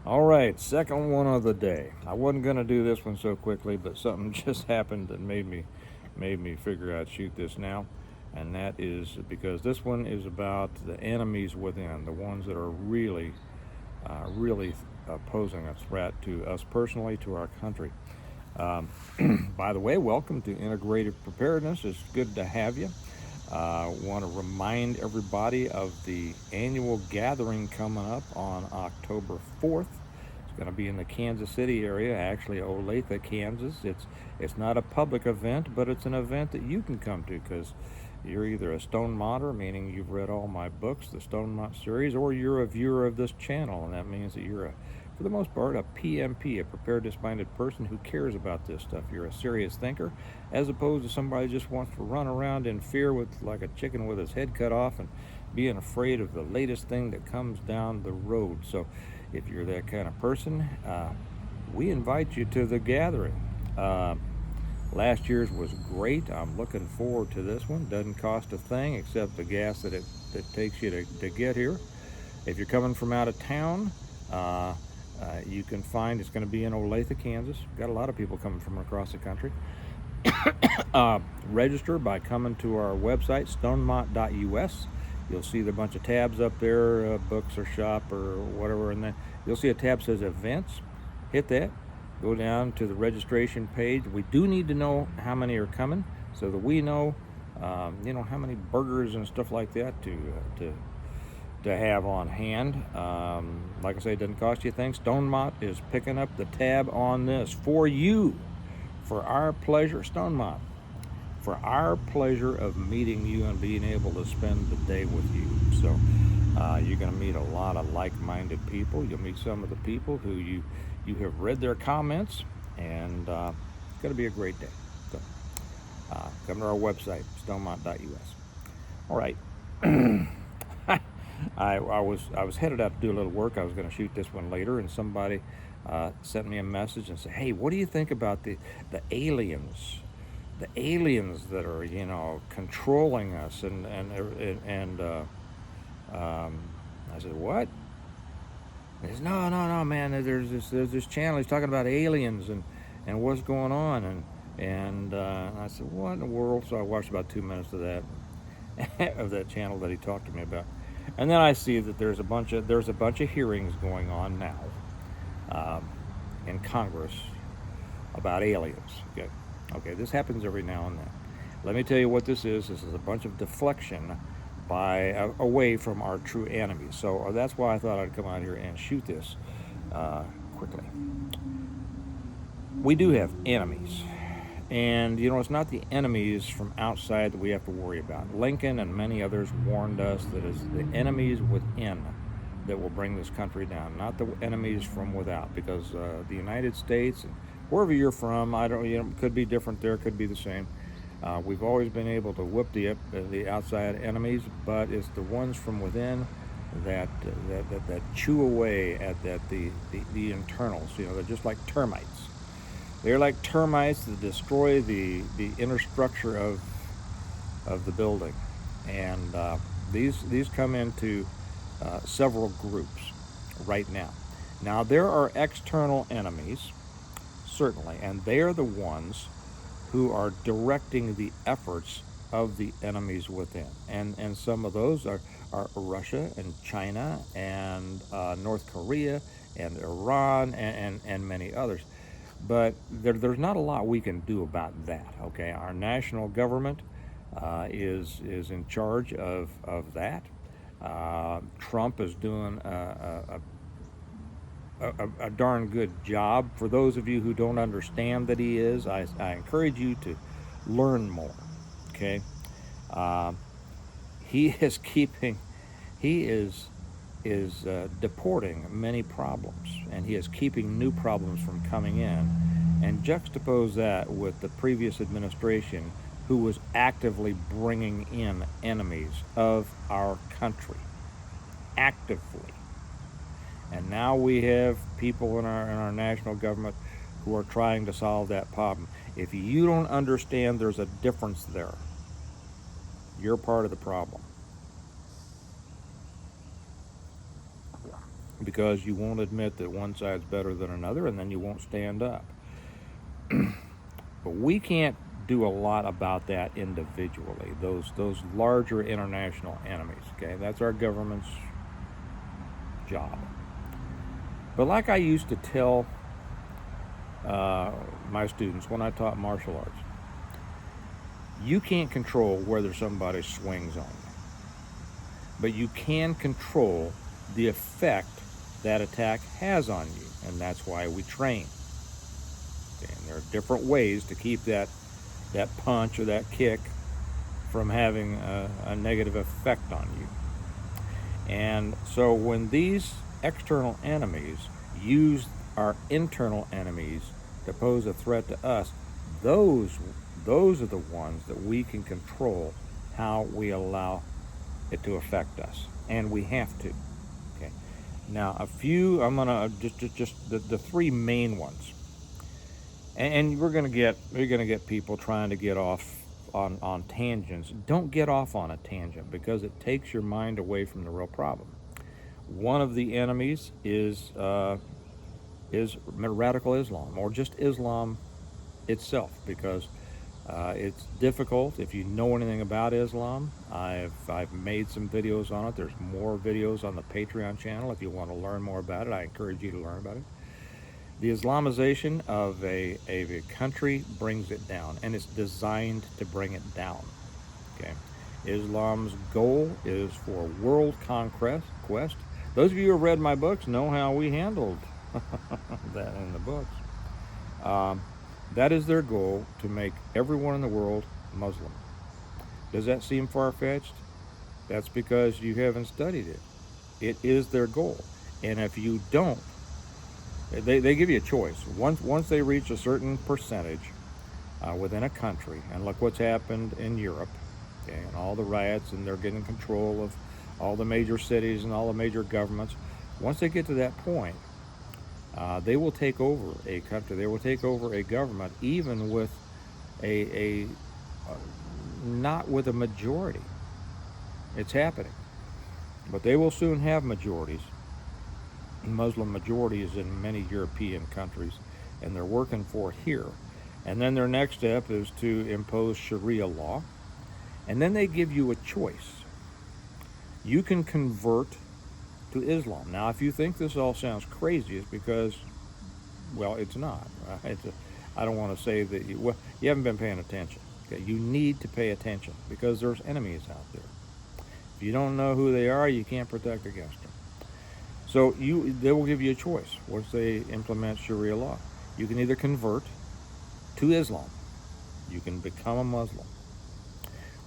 All right, second one of the day. I wasn't gonna do this one so quickly, but something just happened that made me figure I'd shoot this now, and that is because this one is about the enemies within, the ones that are really posing a threat to us personally, to our country. Um, by the way, welcome to Integrative Preparedness. It's good to have you. Want to remind everybody of the annual gathering coming up on October 4th. It's going to be in the Kansas City area, actually Olathe, Kansas. It's not a public event, but it's an event that you can come to because you're either a Stone Modder, meaning you've read all my books, the Stone Mott series, or you're a viewer of this channel, and that means that you're for the most part, a PMP, a preparedness-minded person who cares about this stuff. You're a serious thinker, as opposed to somebody who just wants to run around in fear with like a chicken with his head cut off and being afraid of the latest thing that comes down the road. So, if you're that kind of person, we invite you to the gathering. Uh, Last year's was great. I'm looking forward to this one. Doesn't cost a thing except the gas that takes you to get here. If you're coming from out of town, uh, you can find it's going to be in Olathe, Kansas. Got a lot of people coming from across the country. Register by coming to our website, stonemont.us. You'll see the bunch of tabs up there, books or shop or whatever, and then you'll see a tab that says events. Hit that. Go down to the registration page. We do need to know how many are coming so that we know, how many burgers and stuff like that to have on hand. Like I say, it doesn't cost you a thing. Stonemont is picking up the tab on this for you, for our pleasure. Stonemont, for our pleasure of meeting you and being able to spend the day with you. So you're going to meet a lot of like-minded people. You'll meet some of the people who you have read their comments, and it's going to be a great day. So come to our website, stonemont.us. All right. I was headed out to do a little work. I was going to shoot this one later, and somebody sent me a message and said, "Hey, what do you think about the aliens? The aliens that are controlling us?" And I said, "What?" He says, "No, no, no, man. There's this channel. He's talking about aliens and what's going on." And I said, "What in the world?" So I watched about 2 minutes of that of that channel that he talked to me about. And then I see that there's a bunch of hearings going on now um, in Congress about aliens. Okay, this happens every now and then. Let me tell you what this is. This is a bunch of deflection away from our true enemies. So that's why I thought I'd come out here and shoot this quickly. We do have enemies. And it's not the enemies from outside that we have to worry about. Lincoln and many others warned us that it's the enemies within that will bring this country down, not the enemies from without. Because the United States and wherever you're from, I don't, could be different there, could be the same. We've always been able to whip the outside enemies, but it's the ones from within that chew away at the internals. They're just like termites. They're like termites that destroy the inner structure of the building, and these come into several groups right now. Now there are external enemies, certainly, and they are the ones who are directing the efforts of the enemies within, and some of those are Russia and China and North Korea and Iran and many others. But there's not a lot we can do about that. Okay, our national government is in charge of that. Trump is doing a darn good job. For those of you who don't understand that he is, I encourage you to learn more. Okay, uh, he is keeping, he is deporting many problems, and he is keeping new problems from coming in. And juxtapose that with the previous administration, who was actively bringing in enemies of our country, actively. And now we have people in our national government who are trying to solve that problem. If you don't understand there's a difference there, you're part of the problem. because you won't admit that one side's better than another, and then you won't stand up. But we can't do a lot about that individually. Those larger international enemies. Okay, that's our government's job. But like I used to tell my students when I taught martial arts, you can't control whether somebody swings on you, but you can control the effect that attack has on you, and that's why we train. Okay, and there are different ways to keep that punch or that kick from having a negative effect on you. And so when these external enemies use our internal enemies to pose a threat to us, those are the ones that we can control how we allow it to affect us, and we have to. Okay. Now, I'm gonna just the three main ones, and we're gonna get people trying to get off on tangents. Don't get off on a tangent because it takes your mind away from the real problem. One of the enemies is radical Islam, or just Islam itself, because it's difficult if you know anything about Islam. I've made some videos on it. There's more videos on the Patreon channel if you want to learn more about it. I encourage you to learn about it. The Islamization of a country brings it down, and it's designed to bring it down. Okay, Islam's goal is for world conquest. Those of you who have read my books know how we handled that in the books. That is their goal, to make everyone in the world Muslim. Does that seem far-fetched? That's because you haven't studied it. It is their goal. And if you don't, they give you a choice. Once they reach a certain percentage within a country, and look what's happened in Europe, okay, and all the riots, and they're getting control of all the major cities and all the major governments. Once they get to that point, they will take over a country. They will take over a government, even with not with a majority. It's happening, but they will soon have majorities, Muslim majorities in many European countries, and they're working for it here. And then their next step is to impose Sharia law, and then they give you a choice. You can convert to Islam. Now, if you think this all sounds crazy, it's because, well, it's not. I don't want to say that you haven't been paying attention. Okay? You need to pay attention because there's enemies out there. If you don't know who they are, you can't protect against them. So they will give you a choice once they implement Sharia law. You can either convert to Islam, you can become a Muslim,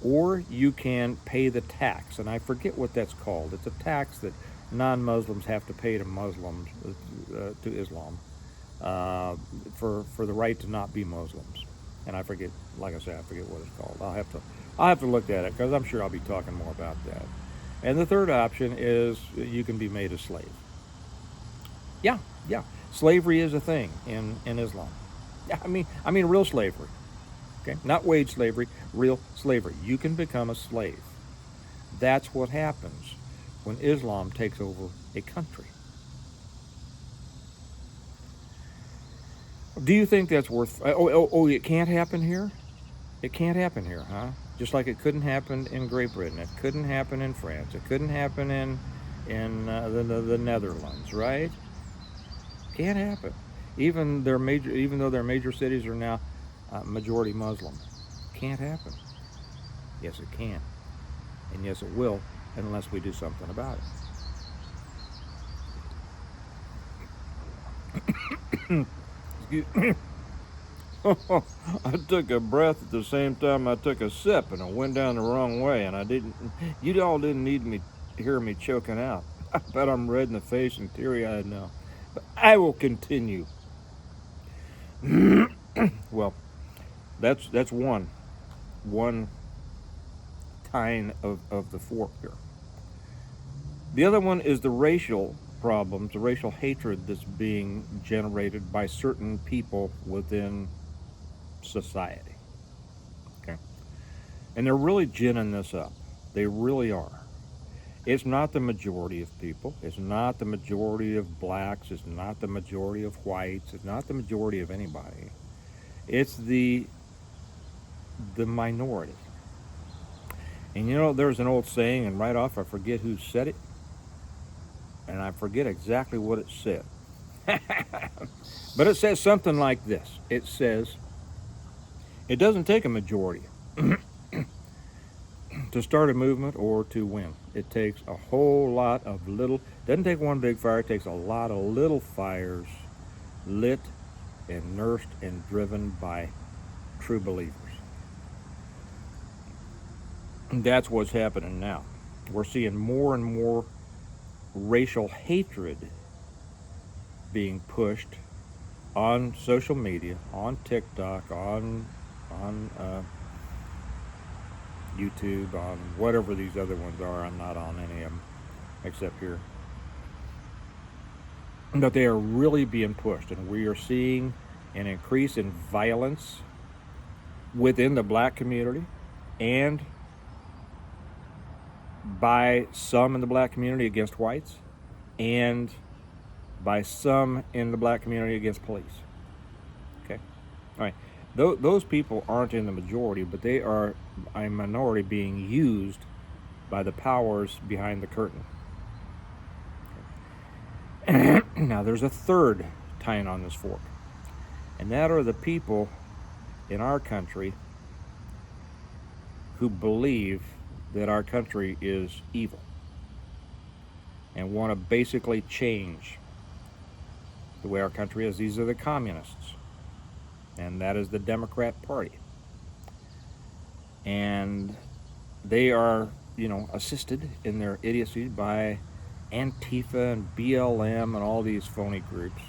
or you can pay the tax, and I forget what that's called. It's a tax that non-Muslims have to pay to Muslims, to Islam, for the right to not be Muslims. And I forget, like I said, I forget what it's called. I'll have to look at it because I'm sure I'll be talking more about that. And the third option is you can be made a slave. Yeah, slavery is a thing in Islam. I mean real slavery. Okay, not wage slavery, real slavery. You can become a slave. That's what happens when Islam takes over a country. Do you think that's worth... it can't happen here? It can't happen here, huh? Just like it couldn't happen in Great Britain. It couldn't happen in France. It couldn't happen in the Netherlands, right? Can't happen. Even though their major cities are now majority Muslim. Can't happen. Yes, it can. And yes, it will, unless we do something about it. Excuse me. I took a breath at the same time I took a sip, and it went down the wrong way, and you all didn't need me hear me choking out. I bet I'm red in the face and teary-eyed now. But I will continue. Well, that's one kind of the fork here. The other one is the racial problems, the racial hatred that's being generated by certain people within society. Okay? And they're really ginning this up. They really are. It's not the majority of people. It's not the majority of blacks. It's not the majority of whites. It's not the majority of anybody. It's the minority. And you know, there's an old saying, and right off I forget who said it, and I forget exactly what it said. But it says something like this. It says, it doesn't take a majority to start a movement or to win. It takes a whole lot of little, doesn't take one big fire, it takes a lot of little fires lit and nursed and driven by true believers. And that's what's happening now. We're seeing more and more racial hatred being pushed on social media, on TikTok, on YouTube, on whatever these other ones are. I'm not on any of them except here. But they are really being pushed, and we are seeing an increase in violence within the black community and by some in the black community against whites and by some in the black community against police. Okay? All right. Those people aren't in the majority, but they are a minority being used by the powers behind the curtain. Okay. Now, there's a third tying on this fork, and that are the people in our country who believe that our country is evil and want to basically change the way our country is. These are the communists, and that is the Democrat Party. And they are, assisted in their idiocy by Antifa and BLM and all these phony groups.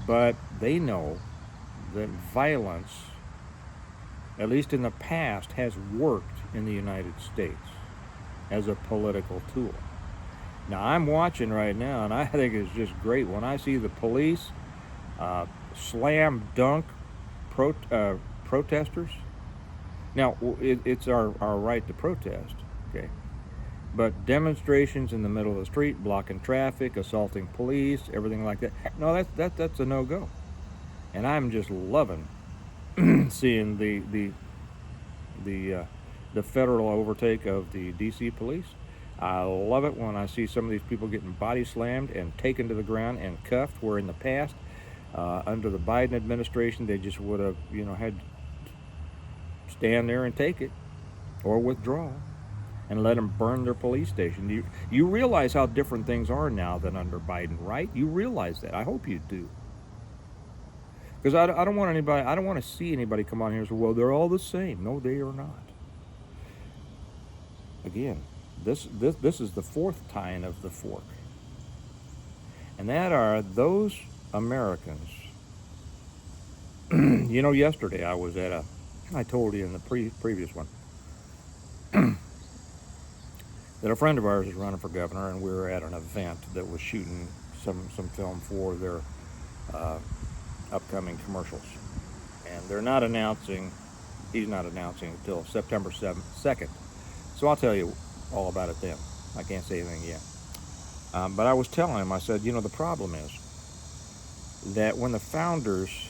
But they know that violence, at least in the past, has worked in the United States as a political tool. Now, I'm watching right now, and I think it's just great when I see the police slam dunk protesters. Now, it's our right to protest, okay? But demonstrations in the middle of the street, blocking traffic, assaulting police, everything like that, no, that's a no-go. And I'm just loving seeing the federal overtake of the D.C. police. I love it when I see some of these people getting body slammed and taken to the ground and cuffed, where in the past, under the Biden administration, they just would have, had to stand there and take it or withdraw and let them burn their police station. You realize how different things are now than under Biden, right? You realize that. I hope you do. Because I don't want to see anybody come on here and say, well, they're all the same. No, they are not. Again, this is the fourth tying of the fork. And that are those Americans. Yesterday I was at I told you in the previous one, that a friend of ours is running for governor, and we were at an event that was shooting some film for their upcoming commercials. And he's not announcing until September 2nd. So I'll tell you all about it then. I can't say anything yet. But I was telling him, I said, the problem is that when the founders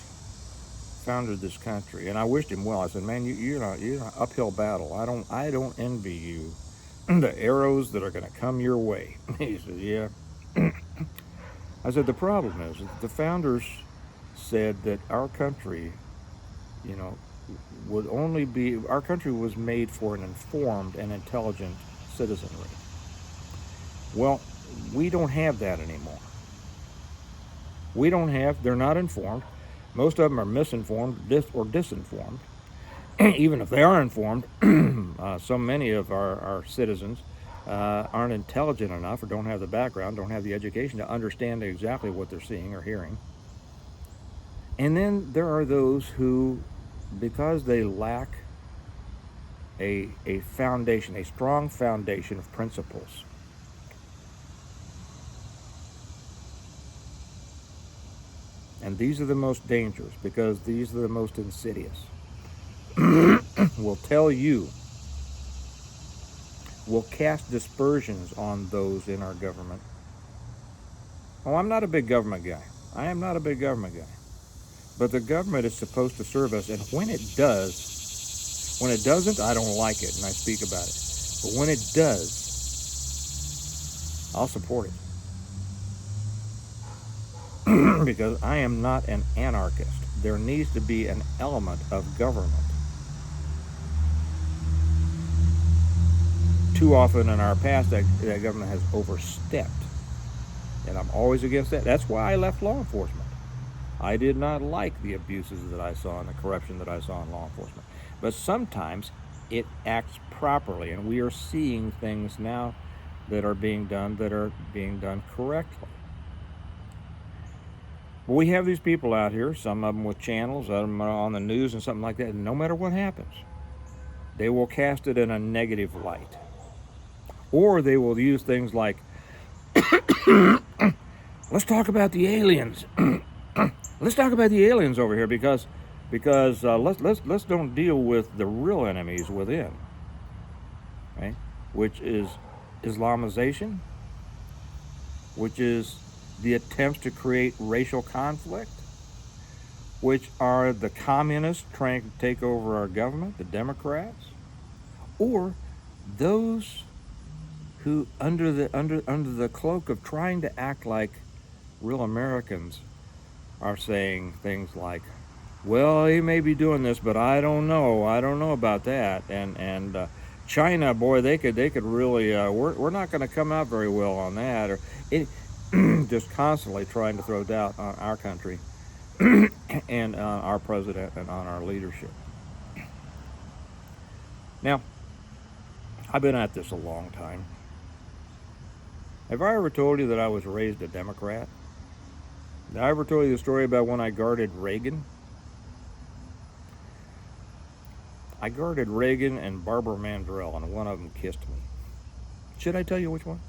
founded this country, and I wished him well. I said, man, you're an uphill battle. I don't envy you the arrows that are going to come your way. He said, yeah. I said, the problem is that the founders said that our country, our country was made for an informed and intelligent citizenry. Well, we don't have that anymore. They're not informed. Most of them are misinformed or disinformed. Even if they are informed, so many of our citizens aren't intelligent enough or don't have the background, don't have the education to understand exactly what they're seeing or hearing. And then there are those who, because they lack a foundation, a strong foundation of principles, and these are the most dangerous because these are the most insidious, will tell you will cast dispersions on those in our government. Oh, I'm not a big government guy. I am not a big government guy. But the government is supposed to serve us, and when it does, when it doesn't, I don't like it, and I speak about it. But when it does, I'll support it. Because I am not an anarchist. There needs to be an element of government. Too often in our past, that government has overstepped. And I'm always against that. That's why I left law enforcement. I did not like the abuses that I saw and the corruption that I saw in law enforcement. But sometimes it acts properly, and we are seeing things now that are being done correctly. But we have these people out here, some of them with channels, some of them on the news and something like that, and no matter what happens, they will cast it in a negative light. Or they will use things like, let's talk about the aliens. Let's talk about the aliens over here because let's don't deal with the real enemies within, right? Which is Islamization, which is the attempts to create racial conflict, which are the communists trying to take over our government, the Democrats, or those who under the cloak of trying to act like real Americans are saying things like, well, he may be doing this, but I don't know about that. And China, boy, they could really, we're not going to come out very well on that. Or just constantly trying to throw doubt on our country and on our president and on our leadership. Now, I've been at this a long time. Have I ever told you that I was raised a Democrat? Did I ever tell you the story about when I guarded Reagan? I guarded Reagan and Barbara Mandrell, and one of them kissed me. Should I tell you which one?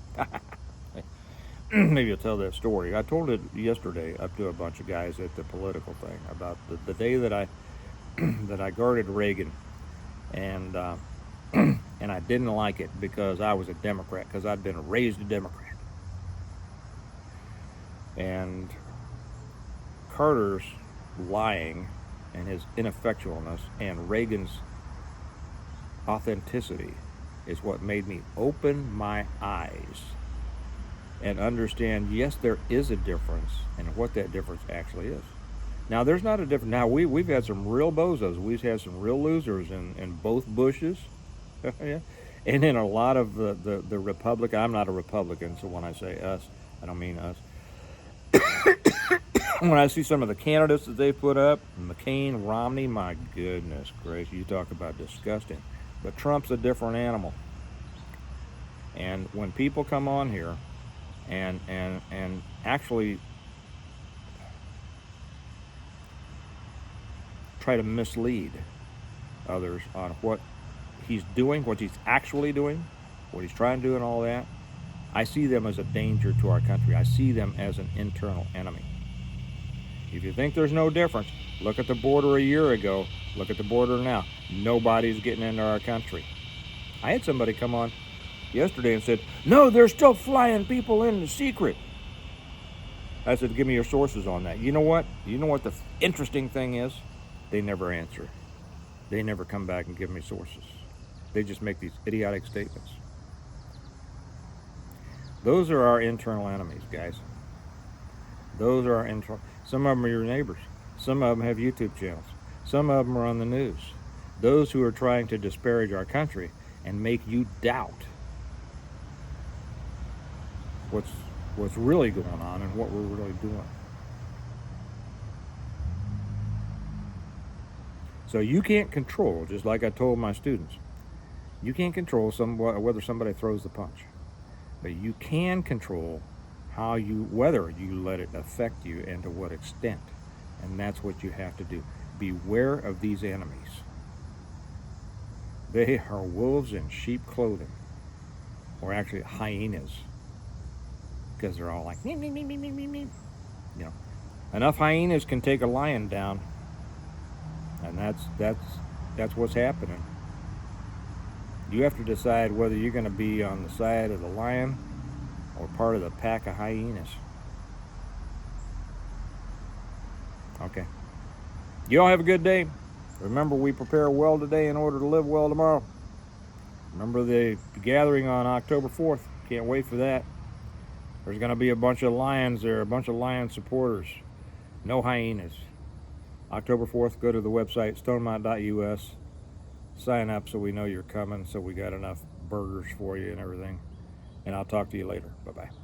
Maybe I'll tell that story. I told it yesterday up to a bunch of guys at the political thing about the day that I that I guarded Reagan, and and I didn't like it because I was a Democrat, because I'd been raised a Democrat. And Carter's lying and his ineffectualness and Reagan's authenticity is what made me open my eyes and understand, yes, there is a difference, and what that difference actually is. Now, there's not a difference. Now, we've had some real bozos. We've had some real losers in both Bushes. Yeah. And in a lot of the Republican. I'm not a Republican, so when I say us, I don't mean us. When I see some of the candidates that they put up, McCain, Romney, my goodness gracious, you talk about disgusting. But Trump's a different animal. And when people come on here and actually try to mislead others on what he's doing, what he's actually doing, what he's trying to do and all that, I see them as a danger to our country. I see them as an internal enemy. If you think there's no difference, look at the border a year ago, look at the border now. Nobody's getting into our country. I had somebody come on yesterday and said, no, they're still flying people in the secret. I said, give me your sources on that. You know what? You know what the interesting thing is? They never answer. They never come back and give me sources. They just make these idiotic statements. Those are our internal enemies, guys. Those are our internal. Some of them are your neighbors. Some of them have YouTube channels. Some of them are on the news. Those who are trying to disparage our country and make you doubt what's really going on and what we're really doing. So you can't control, just like I told my students, you can't control whether somebody throws the punch. But you can control whether you let it affect you and to what extent. And that's what you have to do. Beware of these enemies. They are wolves in sheep clothing, or actually hyenas, because they're all like, me, me, me, me, me, me, me. You know, enough hyenas can take a lion down, and that's what's happening. You have to decide whether you're going to be on the side of the lion or part of the pack of hyenas. Okay. You all have a good day. Remember, we prepare well today in order to live well tomorrow. Remember the gathering on October 4th. Can't wait for that. There's going to be a bunch of lions there, a bunch of lion supporters. No hyenas. October 4th, go to the website, stonemount.us. Sign up so we know you're coming, so we got enough burgers for you and everything. And I'll talk to you later. Bye-bye.